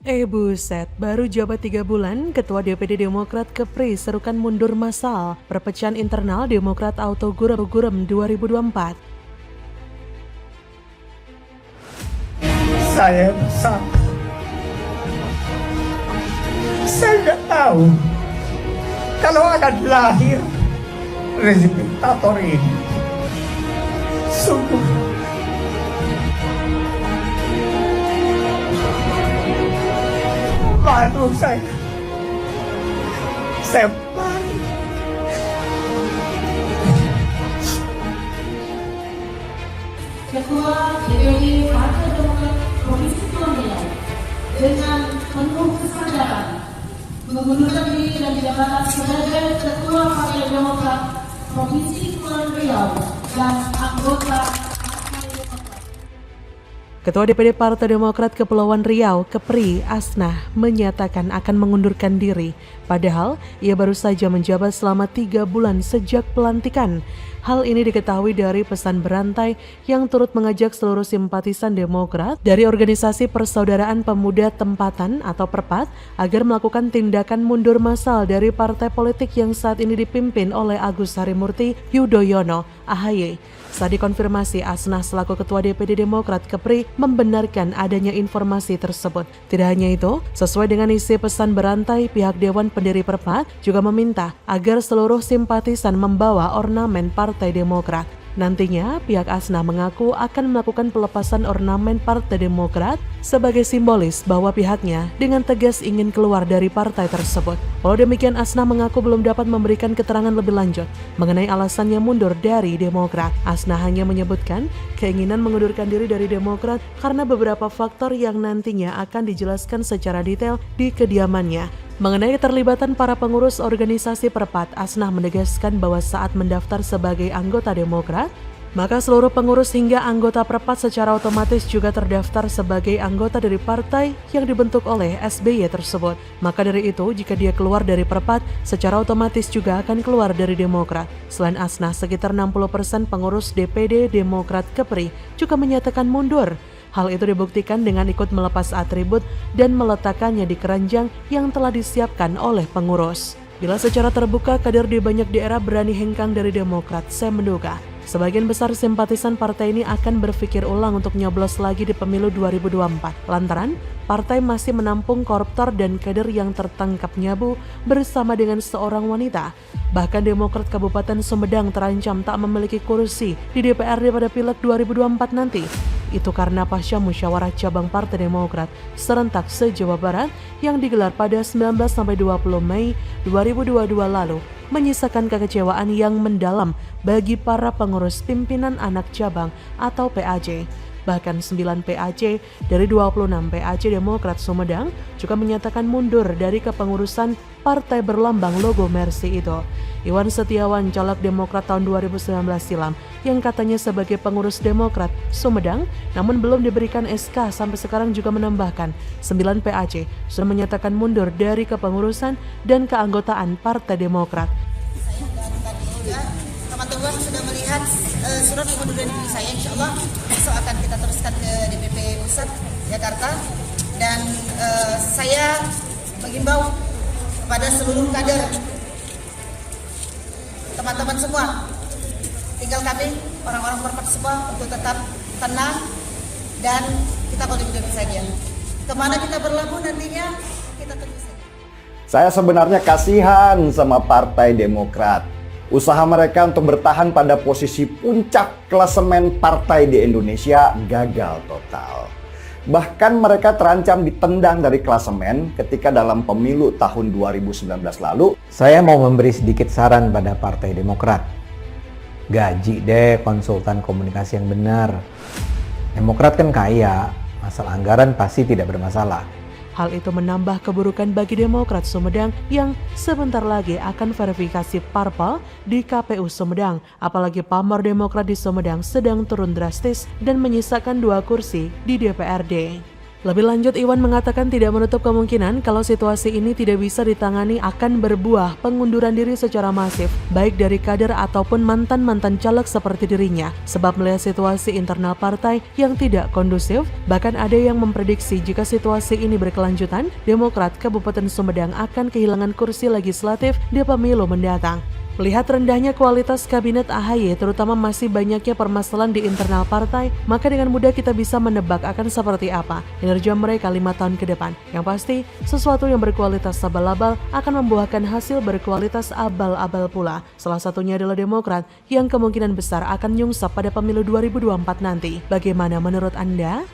Buset, baru jabat 3 bulan, Ketua DPD Demokrat Kepri serukan mundur massal, perpecahan internal Demokrat auto gurem 2024. Saya besar. Saya nggak tahu kalau akan lahir rezim diktator ini. Sungguh malu saya. Saya malu. Ketua DPD Partai Demokrat Provinsi Kepulauan Riau dengan penuh kesadaran mengundurkan diri dari jabatan sebagai Ketua Partai Demokrat Provinsi Kepulauan Riau dan anggota Ketua DPD Partai Demokrat Kepulauan Riau, Kepri, Asnah, menyatakan akan mengundurkan diri. Padahal, ia baru saja menjabat selama 3 bulan sejak pelantikan. Hal ini diketahui dari pesan berantai yang turut mengajak seluruh simpatisan Demokrat dari Organisasi Persaudaraan Pemuda Tempatan atau PERPAT agar melakukan tindakan mundur massal dari partai politik yang saat ini dipimpin oleh Agus Harimurti Yudhoyono, AHY. Saat dikonfirmasi, Asnah selaku Ketua DPD Demokrat Kepri membenarkan adanya informasi tersebut. Tidak hanya itu, sesuai dengan isi pesan berantai, pihak Dewan Pendiri PERPAT juga meminta agar seluruh simpatisan membawa ornamen Partai Demokrat. Nantinya, pihak Asnah mengaku akan melakukan pelepasan ornamen Partai Demokrat sebagai simbolis bahwa pihaknya dengan tegas ingin keluar dari partai tersebut. Walau demikian, Asnah mengaku belum dapat memberikan keterangan lebih lanjut mengenai alasannya mundur dari Demokrat. Asnah hanya menyebutkan keinginan mengundurkan diri dari Demokrat karena beberapa faktor yang nantinya akan dijelaskan secara detail di kediamannya. Mengenai keterlibatan para pengurus organisasi PERPAT, Asnah menegaskan bahwa saat mendaftar sebagai anggota Demokrat, maka seluruh pengurus hingga anggota PERPAT secara otomatis juga terdaftar sebagai anggota dari partai yang dibentuk oleh SBY tersebut. Maka dari itu, jika dia keluar dari PERPAT, secara otomatis juga akan keluar dari Demokrat. Selain Asnah, sekitar 60% pengurus DPD Demokrat Kepri juga menyatakan mundur. Hal itu dibuktikan dengan ikut melepas atribut dan meletakkannya di keranjang yang telah disiapkan oleh pengurus. Bila secara terbuka kader di banyak daerah berani hengkang dari Demokrat, saya menduga sebagian besar simpatisan partai ini akan berpikir ulang untuk nyoblos lagi di pemilu 2024. Lantaran partai masih menampung koruptor dan kader yang tertangkap nyabu bersama dengan seorang wanita. Bahkan Demokrat Kabupaten Sumedang terancam tak memiliki kursi di DPRD pada Pileg 2024 nanti. Itu karena pasca musyawarah cabang Partai Demokrat serentak se-Jawa Barat yang digelar pada 19-20 Mei 2022 lalu menyisakan kekecewaan yang mendalam bagi para pengurus pimpinan anak cabang atau PAC. Bahkan 9 PAC dari 26 PAC Demokrat Sumedang juga menyatakan mundur dari kepengurusan partai berlambang logo Mercy itu. Iwan Setiawan, caleg Demokrat tahun 2019 silam, yang katanya sebagai pengurus Demokrat Sumedang, namun belum diberikan SK sampai sekarang juga menambahkan 9 PAC sudah menyatakan mundur dari kepengurusan dan keanggotaan Partai Demokrat. Teman-teman sudah melihat surat pengunduran diri saya, insya Allah besok akan kita teruskan ke DPP Pusat Jakarta, dan saya mengimbau kepada seluruh kader, teman-teman semua, tinggal kami orang-orang PERPAT semua untuk tetap tenang dan kita konsolidasi saja. Kemana kita berlabuh nantinya kita tunggu saja. Saya sebenarnya kasihan sama Partai Demokrat. Usaha mereka untuk bertahan pada posisi puncak klasemen partai di Indonesia gagal total. Bahkan mereka terancam ditendang dari klasemen ketika dalam pemilu tahun 2019 lalu. Saya mau memberi sedikit saran pada Partai Demokrat. Gaji deh konsultan komunikasi yang benar. Demokrat kan kaya, masalah anggaran pasti tidak bermasalah. Hal itu menambah keburukan bagi Demokrat Sumedang yang sebentar lagi akan verifikasi parpol di KPU Sumedang. Apalagi pamor Demokrat di Sumedang sedang turun drastis dan menyisakan 2 kursi di DPRD. Lebih lanjut, Iwan mengatakan tidak menutup kemungkinan kalau situasi ini tidak bisa ditangani akan berbuah pengunduran diri secara masif, baik dari kader ataupun mantan-mantan caleg seperti dirinya. Sebab melihat situasi internal partai yang tidak kondusif, bahkan ada yang memprediksi jika situasi ini berkelanjutan, Demokrat Kabupaten Sumedang akan kehilangan kursi legislatif di pemilu mendatang. Melihat rendahnya kualitas kabinet AHY, terutama masih banyaknya permasalahan di internal partai, maka dengan mudah kita bisa menebak akan seperti apa kinerja mereka 5 tahun ke depan. Yang pasti, sesuatu yang berkualitas abal-abal akan membuahkan hasil berkualitas abal-abal pula. Salah satunya adalah Demokrat yang kemungkinan besar akan nyungsep pada pemilu 2024 nanti. Bagaimana menurut Anda?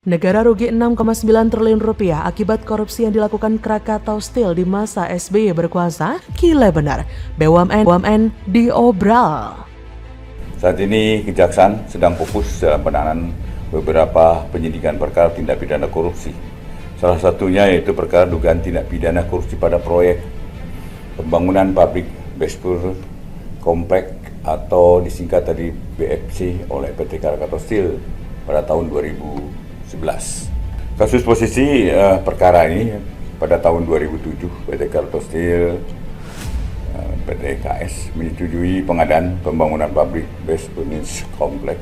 Negara rugi 6,9 triliun rupiah akibat korupsi yang dilakukan Krakatau Steel di masa SBY berkuasa. Gila benar, BUMN diobral. Saat ini Kejaksaan sedang fokus dalam penanganan beberapa penyidikan perkara tindak pidana korupsi. Salah satunya yaitu perkara dugaan tindak pidana korupsi pada proyek pembangunan pabrik Bespur Komplek atau disingkat dari BFC oleh PT Krakatau Steel pada tahun 2011. Kasus posisi perkara ini pada tahun 2007 PT Krakatau Steel PT KS menyetujui pengadaan pembangunan pabrik Bespur Komplek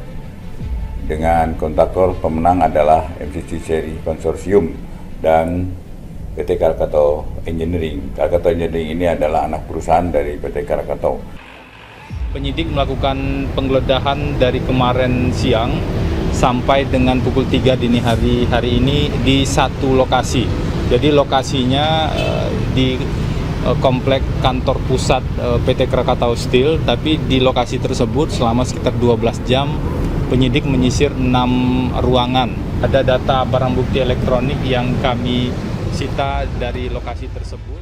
dengan kontraktor pemenang adalah MCC Seri Konsorsium dan PT Krakatau Engineering. Krakatau Engineering ini adalah anak perusahaan dari PT Krakatau. Penyidik melakukan penggeledahan dari kemarin siang sampai dengan pukul 3 dini hari ini di satu lokasi. Jadi lokasinya di komplek kantor pusat PT Krakatau Steel, tapi di lokasi tersebut selama sekitar 12 jam penyidik menyisir 6 ruangan. Ada data barang bukti elektronik yang kami sita dari lokasi tersebut.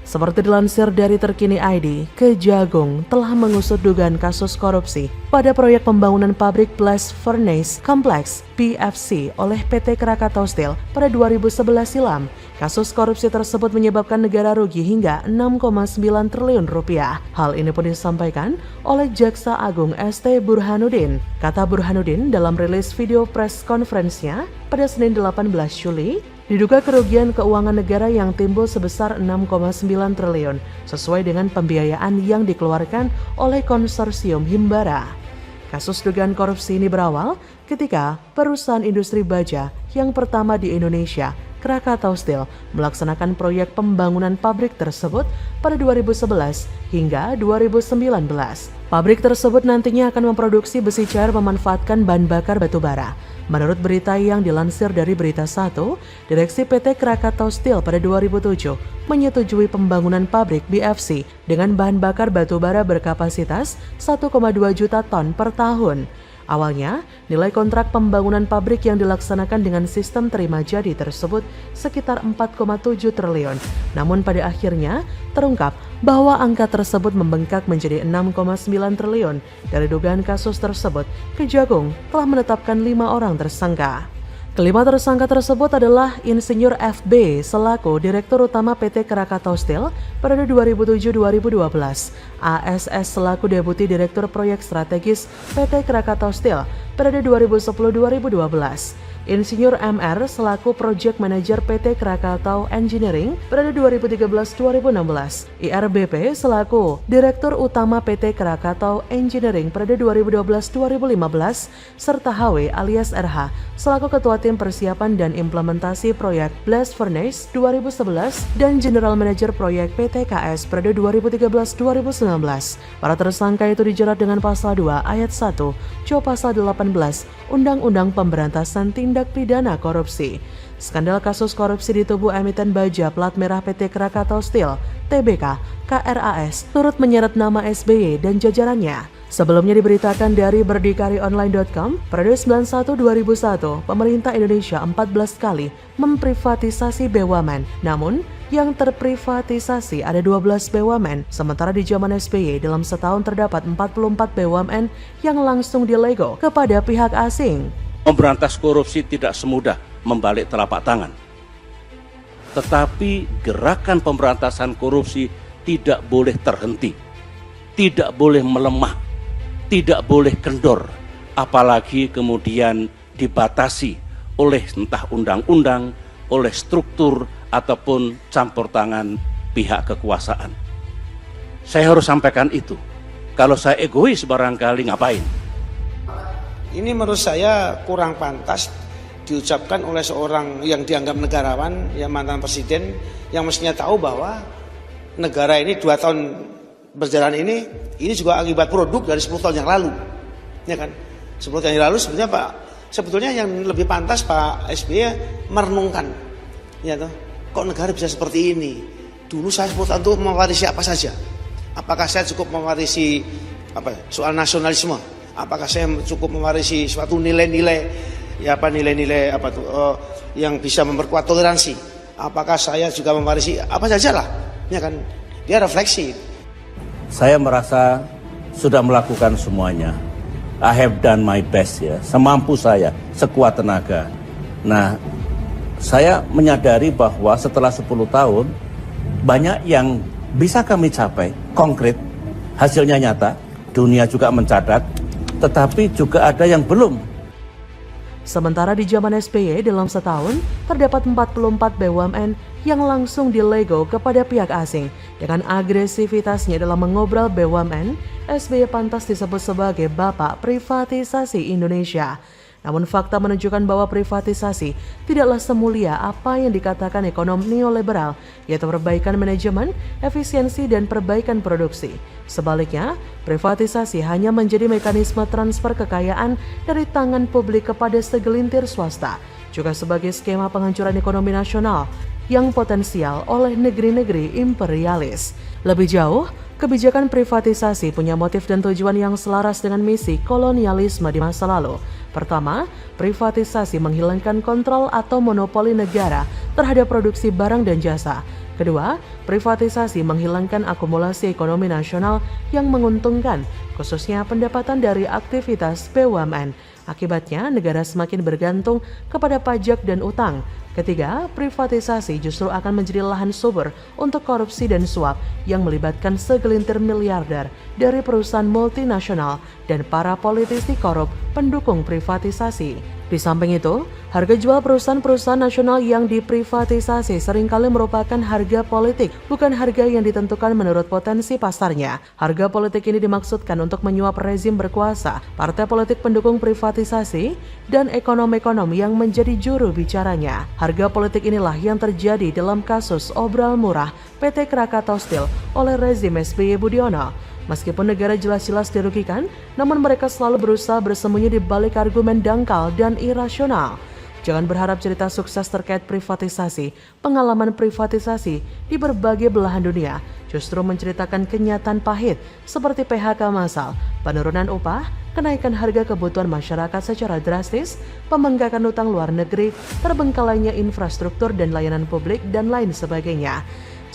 Seperti dilansir dari Terkini ID, Kejagung telah mengusut dugaan kasus korupsi pada proyek pembangunan pabrik Blast Furnace Complex BFC oleh PT Krakatau Steel pada 2011 silam. Kasus korupsi tersebut menyebabkan negara rugi hingga 6,9 triliun rupiah. Hal ini pun disampaikan oleh Jaksa Agung ST Burhanuddin. Kata Burhanuddin dalam rilis video press conference-nya pada Senin 18 Juli, diduga kerugian keuangan negara yang timbul sebesar 6,9 triliun sesuai dengan pembiayaan yang dikeluarkan oleh konsorsium Himbara. Kasus dugaan korupsi ini berawal ketika perusahaan industri baja yang pertama di Indonesia, Krakatau Steel, melaksanakan proyek pembangunan pabrik tersebut pada 2011 hingga 2019. Pabrik tersebut nantinya akan memproduksi besi cair memanfaatkan bahan bakar batu bara. Menurut berita yang dilansir dari Berita 1, Direksi PT Krakatau Steel pada 2007 menyetujui pembangunan pabrik BFC dengan bahan bakar batu bara berkapasitas 1,2 juta ton per tahun. Awalnya, nilai kontrak pembangunan pabrik yang dilaksanakan dengan sistem terima jadi tersebut sekitar 4,7 triliun. Namun pada akhirnya terungkap bahwa angka tersebut membengkak menjadi 6,9 triliun. Dari dugaan kasus tersebut, Kejagung telah menetapkan 5 orang tersangka. Kelima tersangka tersebut adalah Insinyur FB selaku Direktur Utama PT Krakatau Steel periode 2007-2012, ASS selaku Deputi Direktur Proyek Strategis PT Krakatau Steel periode 2010-2012, Insinyur MR selaku Project Manager PT Krakatau Engineering periode 2013-2016, IRBP selaku Direktur Utama PT Krakatau Engineering periode 2012-2015, serta HW alias RH selaku Ketua Tim Persiapan dan Implementasi Proyek Blast Furnace 2011 dan General Manager Proyek PT KS periode 2013-2019. Para tersangka itu dijerat dengan Pasal 2 Ayat 1 Co. Pasal 18 Undang-Undang Pemberantasan Tindak Pidana Korupsi. Skandal kasus korupsi di tubuh emiten baja plat merah PT Krakatau Steel, TBK, KRAS, turut menyeret nama SBY dan jajarannya. Sebelumnya diberitakan dari berdikarionline.com, periode 91-2001, pemerintah Indonesia 14 kali memprivatisasi BUMN. Namun, yang terprivatisasi ada 12 BUMN, sementara di zaman SBY dalam setahun terdapat 44 BUMN yang langsung dilego kepada pihak asing. Memberantas korupsi tidak semudah membalik telapak tangan. Tetapi gerakan pemberantasan korupsi tidak boleh terhenti, tidak boleh melemah, tidak boleh kendor, apalagi kemudian dibatasi oleh entah undang-undang, oleh struktur, ataupun campur tangan pihak kekuasaan. Saya harus sampaikan itu. Kalau saya egois barangkali ngapain? Ini menurut saya kurang pantas diucapkan oleh seorang yang dianggap negarawan, yang mantan presiden, yang mestinya tahu bahwa negara ini 2 tahun berjalan ini juga akibat produk dari 10 tahun yang lalu. Ya kan? 10 tahun yang lalu sebetulnya yang lebih pantas Pak SBY merenungkan. Ya toh, kok negara bisa seperti ini? Dulu saya 10 tahun itu mewarisi apa saja? Apakah saya cukup mewarisi soal nasionalisme? Apakah saya cukup mewarisi suatu nilai-nilai yang bisa memperkuat toleransi? Apakah saya juga mewarisi apa saja lah? Ya kan? Dia refleksi. Saya merasa sudah melakukan semuanya. I have done my best ya, semampu saya, sekuat tenaga. Nah, saya menyadari bahwa setelah 10 tahun banyak yang bisa kami capai, konkret, hasilnya nyata, dunia juga mencatat, tetapi juga ada yang belum. Sementara di zaman SBY dalam setahun terdapat 44 BUMN yang langsung dilego kepada pihak asing. Dengan agresivitasnya dalam mengobrol BUMN, SBY pantas disebut sebagai Bapak Privatisasi Indonesia. Namun fakta menunjukkan bahwa privatisasi tidaklah semulia apa yang dikatakan ekonom neoliberal, yaitu perbaikan manajemen, efisiensi, dan perbaikan produksi. Sebaliknya, privatisasi hanya menjadi mekanisme transfer kekayaan dari tangan publik kepada segelintir swasta, juga sebagai skema penghancuran ekonomi nasional yang potensial oleh negeri-negeri imperialis. Lebih jauh, kebijakan privatisasi punya motif dan tujuan yang selaras dengan misi kolonialisme di masa lalu. Pertama, privatisasi menghilangkan kontrol atau monopoli negara terhadap produksi barang dan jasa. Kedua, privatisasi menghilangkan akumulasi ekonomi nasional yang menguntungkan, khususnya pendapatan dari aktivitas BUMN. Akibatnya, negara semakin bergantung kepada pajak dan utang. Ketiga, privatisasi justru akan menjadi lahan subur untuk korupsi dan suap yang melibatkan segelintir miliarder dari perusahaan multinasional dan para politisi korup pendukung privatisasi. Di samping itu, harga jual perusahaan-perusahaan nasional yang diprivatisasi seringkali merupakan harga politik, bukan harga yang ditentukan menurut potensi pasarnya. Harga politik ini dimaksudkan untuk menyuap rezim berkuasa, partai politik pendukung privatisasi, dan ekonom-ekonom yang menjadi juru bicaranya. Harga politik inilah yang terjadi dalam kasus obral murah PT Krakatau Steel oleh rezim SBY Budiono. Meskipun negara jelas-jelas dirugikan, namun mereka selalu berusaha bersembunyi di balik argumen dangkal dan irasional. Jangan berharap cerita sukses terkait privatisasi, pengalaman privatisasi di berbagai belahan dunia justru menceritakan kenyataan pahit seperti PHK massal, penurunan upah, kenaikan harga kebutuhan masyarakat secara drastis, pembengkakan utang luar negeri, terbengkalainya infrastruktur dan layanan publik, dan lain sebagainya.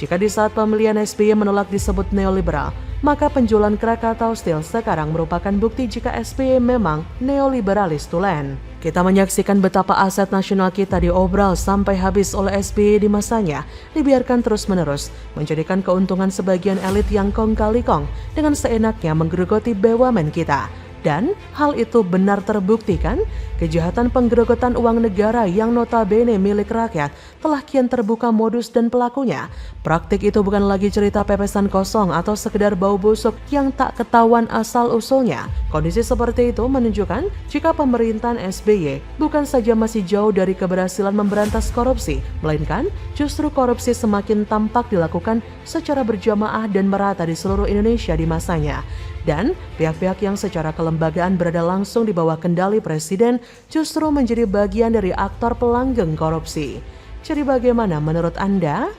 Jika di saat pemilihan SBY menolak disebut neoliberal, maka penjualan Krakatau Steel sekarang merupakan bukti jika SBY memang neoliberalis tulen. Kita menyaksikan betapa aset nasional kita diobral sampai habis oleh SBY di masanya, dibiarkan terus-menerus, menjadikan keuntungan sebagian elit yang kong kali kong dengan seenaknya menggerogoti BUMN kita. Dan hal itu benar terbukti kan? Kejahatan penggerogotan uang negara yang notabene milik rakyat telah kian terbuka modus dan pelakunya. Praktik itu bukan lagi cerita pepesan kosong atau sekedar bau busuk yang tak ketahuan asal-usulnya. Kondisi seperti itu menunjukkan jika pemerintahan SBY bukan saja masih jauh dari keberhasilan memberantas korupsi, melainkan justru korupsi semakin tampak dilakukan secara berjamaah dan merata di seluruh Indonesia di masanya. Dan pihak-pihak yang secara kelembagaan berada langsung di bawah kendali presiden justru menjadi bagian dari aktor pelanggeng korupsi. Jadi bagaimana menurut Anda?